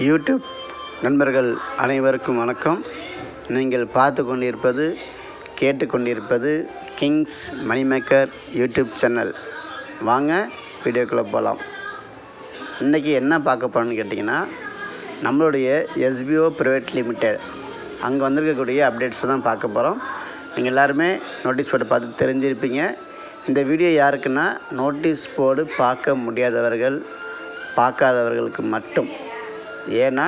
YouTube நண்பர்கள் அனைவருக்கும் வணக்கம். நீங்கள் பார்த்து கொண்டிருப்பது கேட்டுக்கொண்டிருப்பது கிங்ஸ் மணிமேக்கர் யூடியூப் சேனல். வாங்க வீடியோக்குள்ளே போகலாம். இன்றைக்கி என்ன பார்க்க போகிறோன்னு கேட்டிங்கன்னா, நம்மளுடைய எஸ்பிஓ ப்ரைவேட் லிமிடெட் அங்கே வந்திருக்கக்கூடிய அப்டேட்ஸை தான் பார்க்க போகிறோம். நீங்கள் எல்லாருமே நோட்டீஸ் போர்டு பார்த்து தெரிஞ்சிருப்பீங்க. இந்த வீடியோ யாருக்குன்னா, நோட்டீஸ் போர்டு பார்க்காதவர்களுக்கு மட்டும். ஏன்னா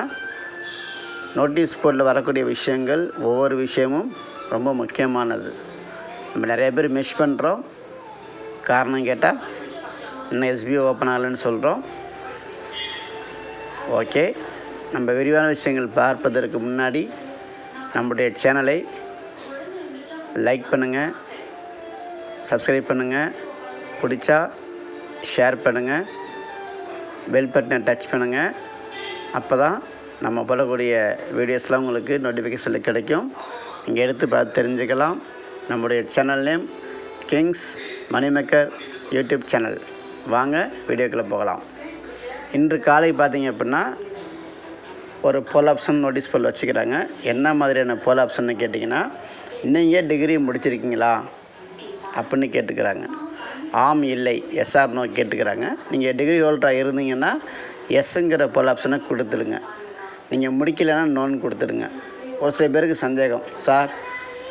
நோட்டீஸ் போர்டில் வரக்கூடிய விஷயங்கள் ஒவ்வொரு விஷயமும் ரொம்ப முக்கியமானது. நம்ம நிறைய பேர் மிஸ் பண்ணுறோம். காரணம் கேட்டால் இன்னும் எஸ்பிஓ ஓப்பன் ஆகலைன்னு சொல்கிறோம். ஓகே, நம்ம விரிவான விஷயங்கள் பார்ப்பதற்கு முன்னாடி நம்முடைய சேனலை லைக் பண்ணுங்கள், சப்ஸ்கிரைப் பண்ணுங்கள், பிடிச்சா ஷேர் பண்ணுங்கள், பெல் பட்டனை டச் பண்ணுங்கள். அப்போ தான் நம்ம போடக்கூடிய வீடியோஸ்லாம் உங்களுக்கு நோட்டிஃபிகேஷனில் கிடைக்கும். நீங்கள் எடுத்து பார்த்து தெரிஞ்சுக்கலாம். நம்முடைய channel name Kings Moneymaker YouTube channel. வாங்க வீடியோக்குள்ளே போகலாம். இன்று காலை பார்த்தீங்க அப்படின்னா ஒரு போல் ஆப்ஷன் நோட்டீஸ் போல் வச்சுக்கிறாங்க. என்ன மாதிரியான போல் ஆப்ஷன்னு கேட்டிங்கன்னா, நீங்கள் டிகிரி முடிச்சிருக்கீங்களா அப்படின்னு கேட்டுக்கிறாங்க. ஆம் இல்லை எஸ்ஆர் நோ கேட்டுக்கிறாங்க. நீங்கள் டிகிரி ஹோல்டராக இருந்தீங்கன்னா எஸ்ஸுங்கிற போல் ஆப்ஷனை கொடுத்துடுங்க. நீங்கள் முடிக்கலைன்னா நோன்னு கொடுத்துடுங்க. ஒரு சில பேருக்கு சந்தேகம், சார்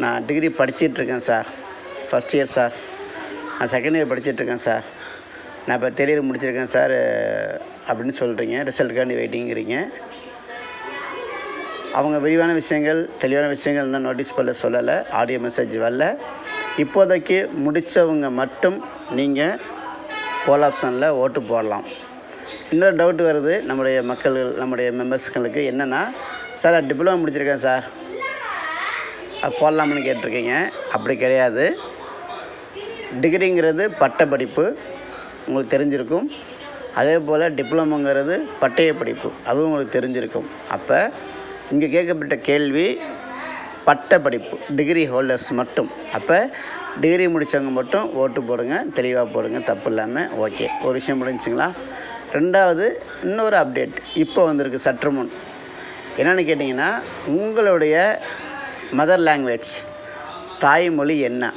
நான் டிகிரி படிச்சிட்ருக்கேன் சார், ஃபஸ்ட் இயர் சார், நான் செகண்ட் இயர் படிச்சிட்ருக்கேன் சார், நான் இப்போ தேர்ட் இயர் முடிச்சிருக்கேன் சார் அப்படின்னு சொல்கிறீங்க. ரிசல்ட்டுக்காண்டி வெயிட்டிங்கிறீங்க. அவங்க விரிவான விஷயங்கள் தெளிவான விஷயங்கள் இன்னும் நோட்டீஸ் போர்டில் சொல்லலை, ஆடியோ மெசேஜ் வரல. இப்போதைக்கு முடித்தவங்க மட்டும் நீங்கள் போல் ஆப்ஷனில் ஓட்டு போடலாம். இன்னொரு டவுட் வருது நம்முடைய மெம்பர்ஸ்களுக்கு. என்னென்னா, சார் டிப்ளமோ முடிச்சிருக்கேன் சார், அது போடலாம்னு கேட்டிருக்கீங்க. அப்படி கிடையாது. டிகிரிங்கிறது பட்ட படிப்பு, உங்களுக்கு தெரிஞ்சிருக்கும். அதே போல் டிப்ளமோங்கிறது பட்டய படிப்பு, அதுவும் உங்களுக்கு தெரிஞ்சிருக்கும். அப்போ இங்கே கேட்கப்பட்ட கேள்வி பட்ட படிப்பு, டிகிரி ஹோல்டர்ஸ் மட்டும். அப்போ டிகிரி முடித்தவங்க மட்டும் ஓட்டு போடுங்க, தெளிவாக போடுங்க, தப்பு இல்லாமல். ஓகே, ஒரு விஷயம் முடிஞ்சுங்களா? ரெண்டாவது, இன்னொரு அப்டேட் இப்போ வந்திருக்கு சற்று முன். என்னென்னு கேட்டிங்கன்னா, உங்களுடைய மதர் லாங்குவேஜ் தாய்மொழி என்ன?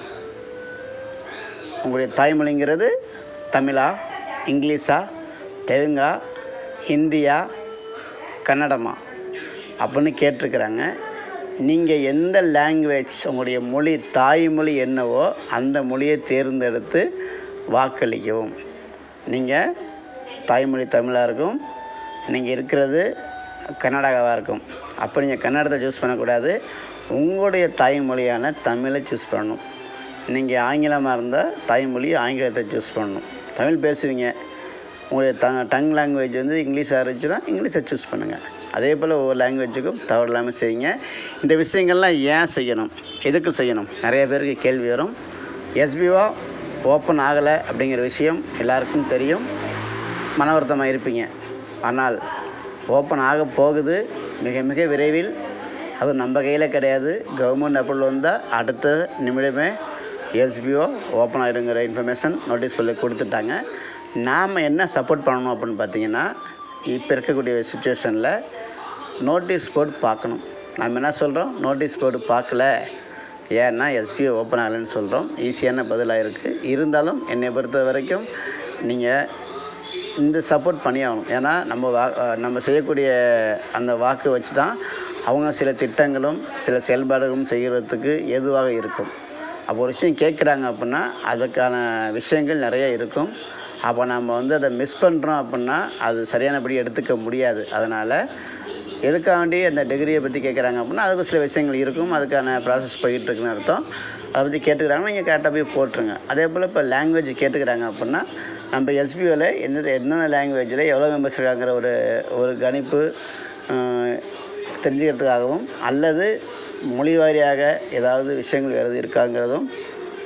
உங்களுடைய தாய்மொழிங்கிறது தமிழா, இங்கிலீஷா, தெலுங்கா, ஹிந்தியா, கன்னடமா அப்படின்னு கேட்டிருக்கிறாங்க. நீங்கள் எந்த லாங்குவேஜ், உங்களுடைய மொழி தாய்மொழி என்னவோ அந்த மொழியை தேர்ந்தெடுத்து வாக்களிக்கவும். நீங்கள் தாய்மொழி தமிழாக இருக்கும், நீங்கள் இருக்கிறது கர்நாடகாவாக இருக்கும். அப்போ நீங்கள் கன்னடத்தை சூஸ் பண்ணக்கூடாது, உங்களுடைய தாய்மொழியான தமிழை சூஸ் பண்ணணும். நீங்கள் ஆங்கிலமாக இருந்தால் தாய்மொழி ஆங்கிலத்தை சூஸ் பண்ணணும். தமிழ் பேசுவீங்க, உங்களுடைய டங் லாங்குவேஜ் வந்து இங்கிலீஷாக இருந்துச்சுன்னா இங்கிலீஷை சூஸ் பண்ணுங்கள். அதே போல் ஒவ்வொரு லாங்குவேஜுக்கும் தவறு இல்லாமல் செய்யுங்க. இந்த விஷயங்கள்லாம் ஏன் செய்யணும், எதுக்கு செய்யணும், நிறைய பேருக்கு கேள்வி வரும். எஸ்பிஓ ஓப்பன் ஆகலை அப்படிங்கிற விஷயம் எல்லாருக்கும் தெரியும், மன வருத்தமாக இருப்பீங்க. ஆனால் ஓப்பன் ஆக போகுது மிக மிக விரைவில். அது நம்ம கையில் கிடையாது. கவர்மெண்ட் அப்ரூவல் வந்தால் அடுத்த நிமிடமே எஸ்பிஓ ஓப்பன் ஆகிடுங்கிற இன்ஃபர்மேஷன் நோட்டீஸ் போர்டில் கொடுத்துட்டாங்க. நாம் என்ன சப்போர்ட் பண்ணணும் அப்படின்னு பார்த்தீங்கன்னா, இப்போ இருக்கக்கூடிய சுச்சுவேஷனில் நோட்டீஸ் போர்டு பார்க்கணும். நாம் என்ன சொல்கிறோம், நோட்டீஸ் போர்டு பார்க்கல, ஏன்னா எஸ்பிஓ ஓப்பன் ஆகலைன்னு சொல்கிறோம். ஈஸியான பதிலாக இருக்குது. இருந்தாலும் என்னை பொறுத்த வரைக்கும் நீங்கள் இந்த சப்போர்ட் பண்ணியாகணும். ஏன்னா நம்ம செய்யக்கூடிய அந்த வாக்கு வச்சு தான் அவங்க சில திட்டங்களும் சில செயல்பாடுகளும் செய்கிறதுக்கு ஏதுவாக இருக்கும். அப்போ ஒரு விஷயம் கேட்குறாங்க அப்படின்னா அதுக்கான விஷயங்கள் நிறைய இருக்கும். அப்போ நம்ம வந்து அதை மிஸ் பண்ணுறோம் அப்படின்னா அது சரியானபடி எடுத்துக்க முடியாது. அதனால் எதுக்காண்டி அந்த டிகிரியை பற்றி கேட்குறாங்க அப்படின்னா அதுக்கு சில விஷயங்கள் இருக்கும், அதுக்கான ப்ராசஸ் போயிட்டுருக்குன்னு அர்த்தம். அதை பற்றி கேட்டுக்கிறாங்கன்னா நீங்கள் கரெக்டாக போய் போட்டுருங்க. அதே போல் இப்போ லாங்குவேஜ் கேட்டுக்கிறாங்க அப்படின்னா நம்ம எஸ்பிஓவில் எந்தெந்த லாங்குவேஜில் எவ்வளோ மெம்பர்ஸ் இருக்காங்கிற ஒரு கணிப்பு தெரிஞ்சுக்கிறதுக்காகவும், அல்லது மொழி வாரியாக ஏதாவது விஷயங்கள் வேறு இருக்காங்கிறதும்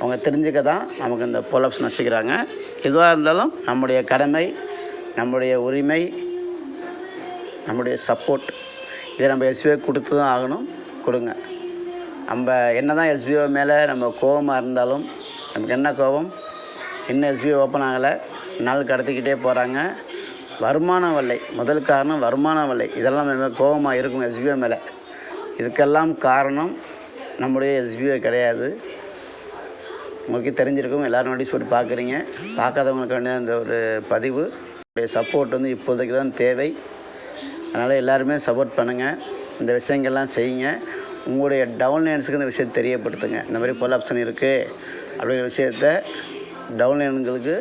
அவங்க தெரிஞ்சுக்க தான் நமக்கு இந்த போல் ஆப்ஷன் வச்சுக்கிறாங்க. எதுவாக இருந்தாலும் நம்முடைய கடமை, நம்முடைய உரிமை, நம்முடைய சப்போர்ட், இதை நம்ம எஸ்பிஓ கொடுத்து தான் ஆகணும். கொடுங்க. நம்ம என்ன தான் எஸ்பிஓ மேலே நம்ம கோபமாக இருந்தாலும், நமக்கு என்ன கோபம், இன்னும் எஸ்பிஓ ஓப்பன் ஆகலை, நாள் கடத்திக்கிட்டே போகிறாங்க. வருமான வல்லை, முதல் காரணம் வருமான வல்லை. இதெல்லாம் கோபமாக இருக்கும் எஸ்பிஐ மேலே. இதுக்கெல்லாம் காரணம் நம்முடைய எஸ்பிஐ கிடையாது. உங்களுக்கு தெரிஞ்சிருக்கும், எல்லோரும் நோட்டீஸ் போட்டு பார்க்குறீங்க. பார்க்காதவங்களுக்கு வேண்டிய அந்த ஒரு பதிவு. சப்போர்ட் வந்து இப்போதைக்கு தான் தேவை. அதனால் எல்லாருமே சப்போர்ட் பண்ணுங்கள், இந்த விஷயங்கள்லாம் செய்யுங்க. உங்களுடைய டவுன்லைன்ஸுக்கு இந்த விஷயத்தை தெரியப்படுத்துங்க. இந்த மாதிரி போல் ஆப்ஷன் இருக்குது அப்படிங்கிற விஷயத்த டவுன்லைன்களுக்கு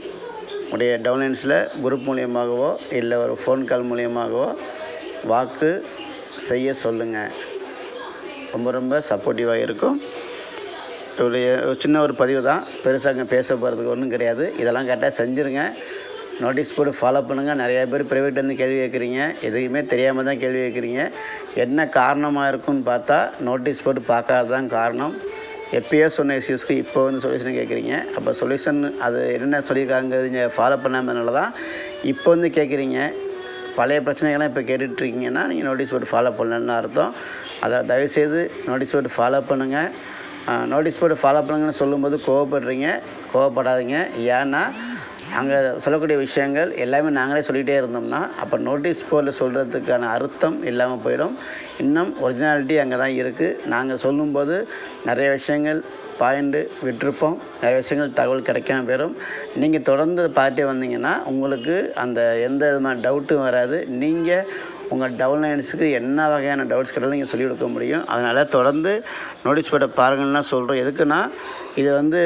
உடைய டவுன்லைன்ஸில் குரூப் மூலியமாகவோ இல்லை ஒரு ஃபோன் கால் மூலியமாகவோ வாக்கு செய்ய சொல்லுங்கள். ரொம்ப ரொம்ப சப்போர்ட்டிவாக இருக்கும். இவருடைய சின்ன ஒரு பதிவு தான், பெருசாக பேச போகிறதுக்கு ஒன்றும் கிடையாது. இதெல்லாம் கரெக்டாக செஞ்சுருங்க. நோட்டீஸ் போட்டு ஃபாலோ பண்ணுங்கள். நிறையா பேர் ப்ரைவேட் வந்து கேள்வி கேட்குறீங்க, எதுவுமே தெரியாமல் தான் கேள்வி கேட்குறீங்க. என்ன காரணமாக இருக்குன்னு பார்த்தா நோட்டீஸ் போட்டு பார்க்காத தான் காரணம். எப்பயோ சொன்ன இஷ்யூஸ்க்கு இப்போ வந்து சொல்யூஷன் கேட்குறீங்க. அப்போ சொல்யூஷன் அது என்னென்ன சொல்லியிருக்காங்கிறது நீங்கள் ஃபாலோ பண்ணாமனால தான் இப்போ வந்து கேட்குறீங்க. பழைய பிரச்சனைகள்லாம் இப்போ கேட்டுட்ருக்கீங்கன்னா நீங்கள் நோட்டீஸ் போட்டு ஃபாலோ பண்ணலன்னு அர்த்தம். அதை தயவுசெய்து நோட்டீஸ் போட்டு ஃபாலோ பண்ணுங்கள். நோட்டீஸ் போட்டு ஃபாலோ பண்ணுங்கன்னு சொல்லும்போது கோவப்படுறீங்க, கோவப்படாதீங்க. ஏன்னா அங்கே சொல்லக்கூடிய விஷயங்கள் எல்லாமே நாங்களே சொல்லிகிட்டே இருந்தோம்னா அப்போ நோட்டீஸ் போர்டில் சொல்கிறதுக்கான அர்த்தம் இல்லாமல் போயிடும். இன்னும் ஒரிஜினாலிட்டி அங்கே தான் இருக்குது. நாங்கள் சொல்லும்போது நிறைய விஷயங்கள் பாயிண்ட்டு விட்டுருப்போம், நிறைய விஷயங்கள் தகவல் கிடைக்காம போயிடும். நீங்கள் தொடர்ந்து பார்த்துட்டே வந்தீங்கன்னா உங்களுக்கு அந்த எந்த விதமான டவுட்டும் வராது. நீங்கள் உங்கள் டவுன்லைன்ஸுக்கு என்ன வகையான டவுட்ஸ் கேட்டாலும் நீங்கள் சொல்லிக் கொடுக்க முடியும். அதனால் தொடர்ந்து நோட்டீஸ் போர்டை பாருங்கள்னா சொல்கிறோம். எதுக்குன்னா இது வந்து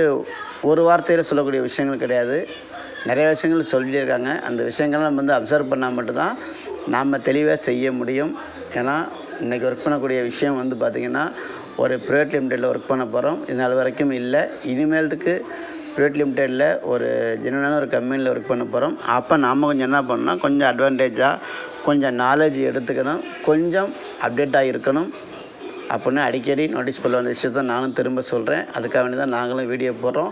ஒரு வார்த்தையில் சொல்லக்கூடிய விஷயங்கள் கிடையாது, நிறைய விஷயங்கள் சொல்லிகிட்டே இருக்காங்க. அந்த விஷயங்கள்லாம் நம்ம வந்து அப்சர்வ் பண்ணால் மட்டும்தான் நாம் தெளிவாக செய்ய முடியும். ஏன்னா இன்றைக்கி ஒர்க் பண்ணக்கூடிய விஷயம் வந்து பார்த்திங்கன்னா ஒரு ப்ரைவேட் லிமிடெடில் ஒர்க் பண்ண போகிறோம். இது நாள் வரைக்கும் இல்லை. இனிமேலுக்கு ப்ரைவேட் லிமிடெடில் ஒரு ஜென்யூனான ஒரு கம்பெனியில் ஒர்க் பண்ண போகிறோம். அப்போ நாம் கொஞ்சம் என்ன பண்ணணும்னா கொஞ்சம் அட்வான்டேஜாக கொஞ்சம் நாலேஜ் எடுத்துக்கணும், கொஞ்சம் அப்டேட்டாக இருக்கணும் அப்படின்னு அடிக்கடி நோட்டீஸ் போர்டில் வந்த விஷயத்தை நானும் திரும்ப சொல்கிறேன். அதுக்காக வேண்டி தான் நாங்களும் வீடியோ போடுறோம்.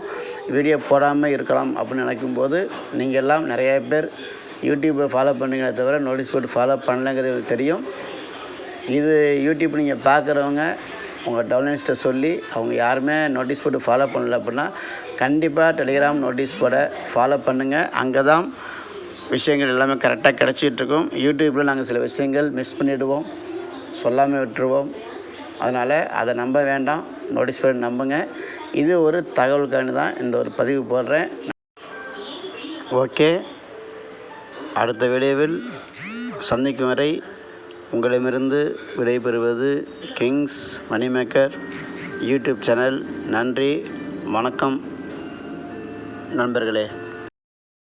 வீடியோ போடாமல் இருக்கலாம் அப்படின்னு நினைக்கும்போது நீங்கள் எல்லாம் நிறைய பேர் யூடியூப்பை ஃபாலோ பண்ணுறீங்களே தவிர நோட்டீஸ் போர்டு ஃபாலோ பண்ணலைங்கிறது எனக்கு தெரியும். இது யூடியூப் நீங்கள் பார்க்குறவங்க உங்கள் டவுன்லைன்ஸ்ட்டை சொல்லி அவங்க யாருமே நோட்டீஸ் போர்டு ஃபாலோ பண்ணல அப்படின்னா கண்டிப்பாக டெலிகிராம் நோட்டீஸ் போர்டை ஃபாலோ பண்ணுங்கள். அங்கே தான் விஷயங்கள் எல்லாமே கரெக்டாக கிடச்சிட்ருக்கும். யூடியூப்பில் நாங்கள் சில விஷயங்கள் மிஸ் பண்ணிவிடுவோம், சொல்லாமல் விட்டுருவோம். அதனால் அதை நம்ப வேண்டாம், நோட்டீஸ் போர்டு நம்புங்க. இது ஒரு தகவலுக்காண்டி தான் இந்த ஒரு பதிவு போடுறேன். ஓகே, அடுத்த வீடியோவில் சந்திக்கும் வரை உங்களிடமிருந்து விடைபெறுவது கிங்ஸ் மணிமேக்கர் யூடியூப் சேனல். நன்றி, வணக்கம் நண்பர்களே.